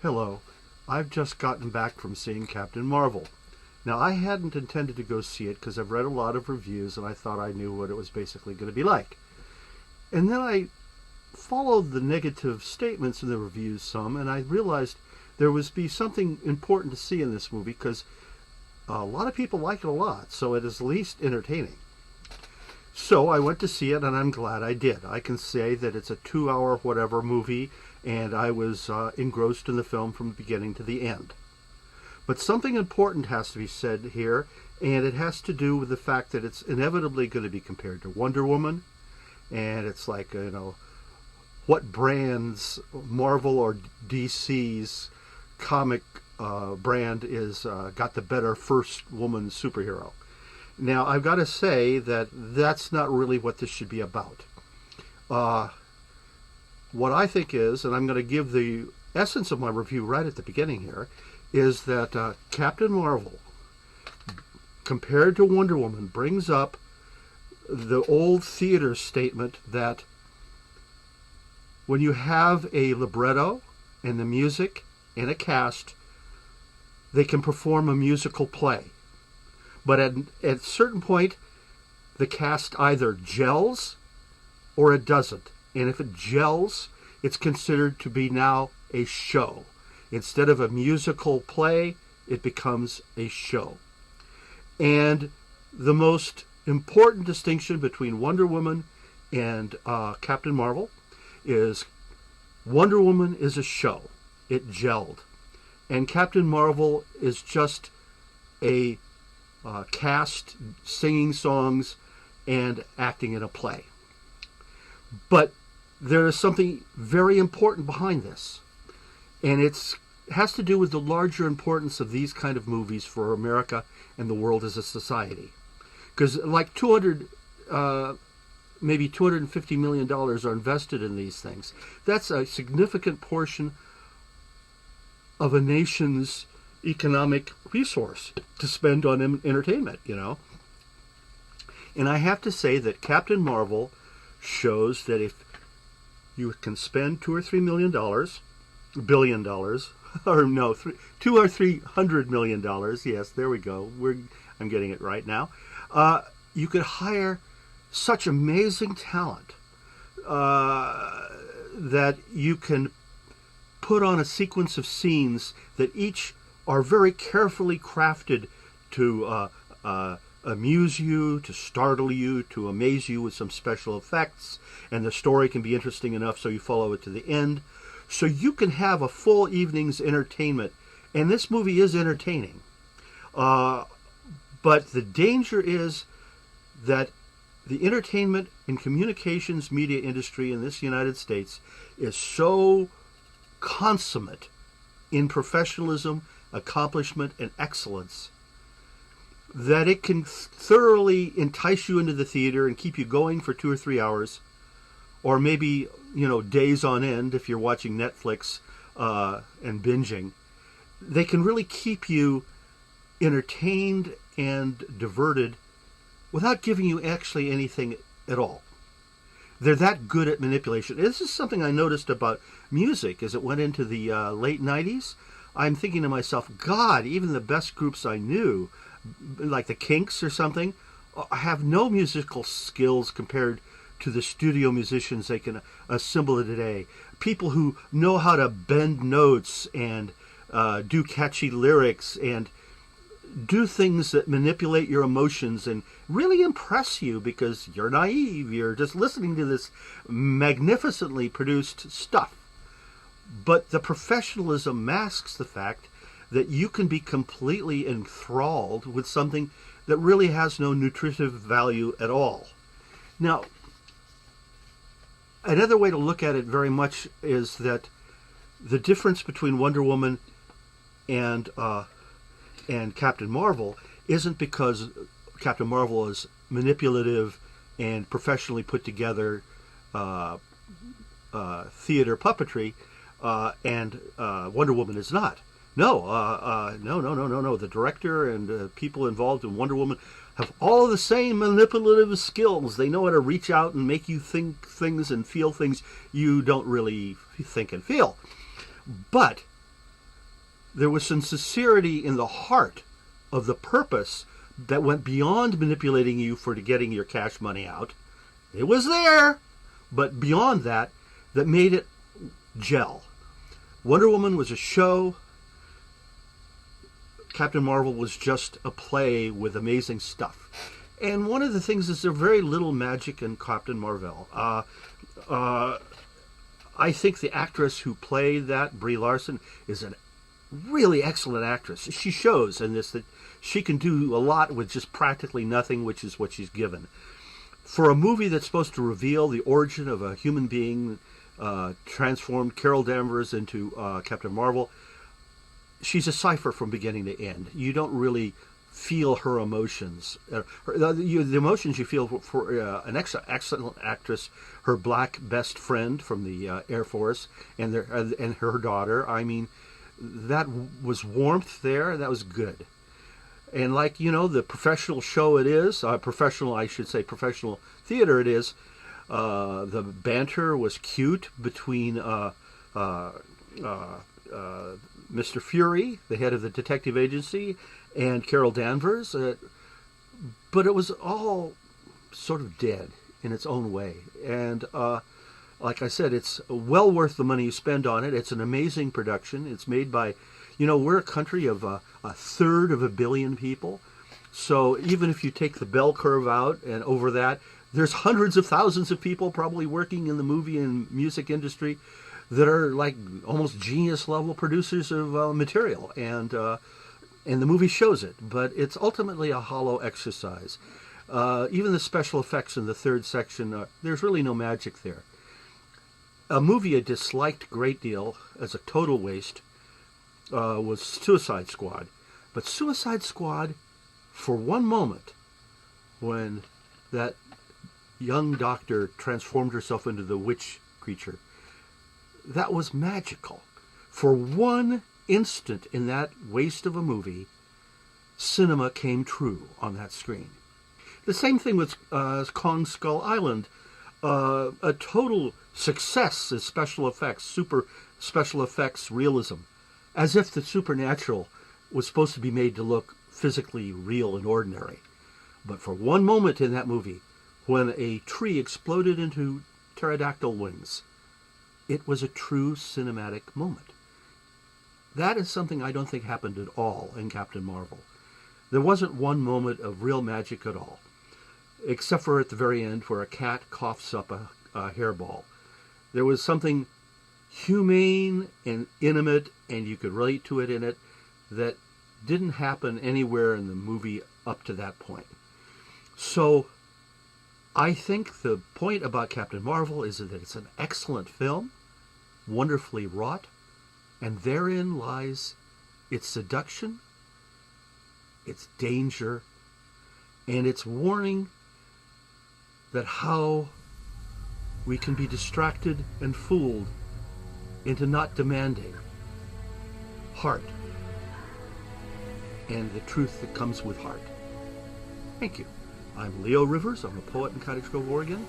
Hello. I've just gotten back from seeing Captain Marvel. Now, I hadn't intended to go see it because I've read a lot of reviews and I thought I knew what it was basically going to be like. And then I followed the negative statements in the reviews some, and I realized there was be something important to see in this movie because a lot of people like it a lot, so it is at least entertaining. So I went to see it, and I'm glad I did. I can say that it's a 2-hour whatever movie, and I was engrossed in the film from the beginning to the end. But something important has to be said here, and it has to do with the fact that it's inevitably going to be compared to Wonder Woman, and it's like, what brands Marvel or DC's comic brand is got the better first woman superhero. Now, I've got to say that that's not really what this should be about. What I think is, and I'm going to give the essence of my review right at the beginning here, is that Captain Marvel, compared to Wonder Woman, brings up the old theater statement that when you have a libretto and the music and a cast, they can perform a musical play. But at a certain point, the cast either gels or it doesn't. And if it gels, it's considered to be now a show. Instead of a musical play, it becomes a show. And the most important distinction between Wonder Woman and Captain Marvel is Wonder Woman is a show. It gelled. And Captain Marvel is just a cast singing songs and acting in a play. But there is something very important behind this. And it has to do with the larger importance of these kind of movies for America and the world as a society. Because like maybe $250 million are invested in these things. That's a significant portion of a nation's economic resource to spend on entertainment, And I have to say that Captain Marvel shows that if you can spend $2 or $3 billion, or no, $200 or $300 million. Yes, there we go. I'm getting it right now. You could hire such amazing talent that you can put on a sequence of scenes that each are very carefully crafted to amuse you, to startle you, to amaze you with some special effects, and the story can be interesting enough so you follow it to the end. So you can have a full evening's entertainment, and this movie is entertaining. But the danger is that the entertainment and communications media industry in this United States is so consummate in professionalism, accomplishment, and excellence that it can thoroughly entice you into the theater and keep you going for 2 or 3 hours, or maybe, days on end if you're watching Netflix and binging. They can really keep you entertained and diverted without giving you actually anything at all. They're that good at manipulation. This is something I noticed about music as it went into the late 90s. I'm thinking to myself, God, even the best groups I knew, like the Kinks or something, have no musical skills compared to the studio musicians they can assemble today. People who know how to bend notes and do catchy lyrics and do things that manipulate your emotions and really impress you because you're naive. You're just listening to this magnificently produced stuff. But the professionalism masks the fact that you can be completely enthralled with something that really has no nutritive value at all. Now, another way to look at it very much is that the difference between Wonder Woman and Captain Marvel isn't because Captain Marvel is manipulative and professionally put together theater puppetry, and Wonder Woman is not. No. The director and people involved in Wonder Woman have all the same manipulative skills. They know how to reach out and make you think things and feel things you don't really think and feel. But there was some sincerity in the heart of the purpose that went beyond manipulating you for getting your cash money out. It was there, but beyond that, that made it gel. Wonder Woman was a show. Captain Marvel was just a play with amazing stuff. And one of the things is there's very little magic in Captain Marvel. I think the actress who played that, Brie Larson, is a really excellent actress. She shows in this that she can do a lot with just practically nothing, which is what she's given. For a movie that's supposed to reveal the origin of a human being transformed Carol Danvers into Captain Marvel, she's a cipher from beginning to end. You don't really feel her emotions. The emotions you feel for an excellent actress, her black best friend from the Air Force, and her daughter. I mean, that was warmth there, and that was good. And like, the professional show it is, professional theater it is, the banter was cute between Mr. Fury, the head of the detective agency, and Carol Danvers, but it was all sort of dead in its own way. And like I said, it's well worth the money you spend on it. It's an amazing production. It's made by, we're a country of a third of a billion people. So even if you take the bell curve out and over that, there's hundreds of thousands of people probably working in the movie and music industry that are like almost genius level producers of material. And the movie shows it, but it's ultimately a hollow exercise. Even the special effects in the third section, there's really no magic there. A movie I disliked a great deal as a total waste was Suicide Squad. But Suicide Squad, for one moment, when that young doctor transformed herself into the witch creature, that was magical. For one instant in that waste of a movie, cinema came true on that screen. The same thing with Kong Skull Island. A total success as special effects, super special effects realism, as if the supernatural was supposed to be made to look physically real and ordinary. But for one moment in that movie, when a tree exploded into pterodactyl wings, it was a true cinematic moment. That is something I don't think happened at all in Captain Marvel. There wasn't one moment of real magic at all, except for at the very end where a cat coughs up a hairball. There was something humane and intimate, and you could relate to it in it, that didn't happen anywhere in the movie up to that point. So I think the point about Captain Marvel is that it's an excellent film, wonderfully wrought, and therein lies its seduction, its danger, and its warning that how we can be distracted and fooled into not demanding heart and the truth that comes with heart. Thank you. I'm Leo Rivers. I'm a poet in Cottage Grove, Oregon.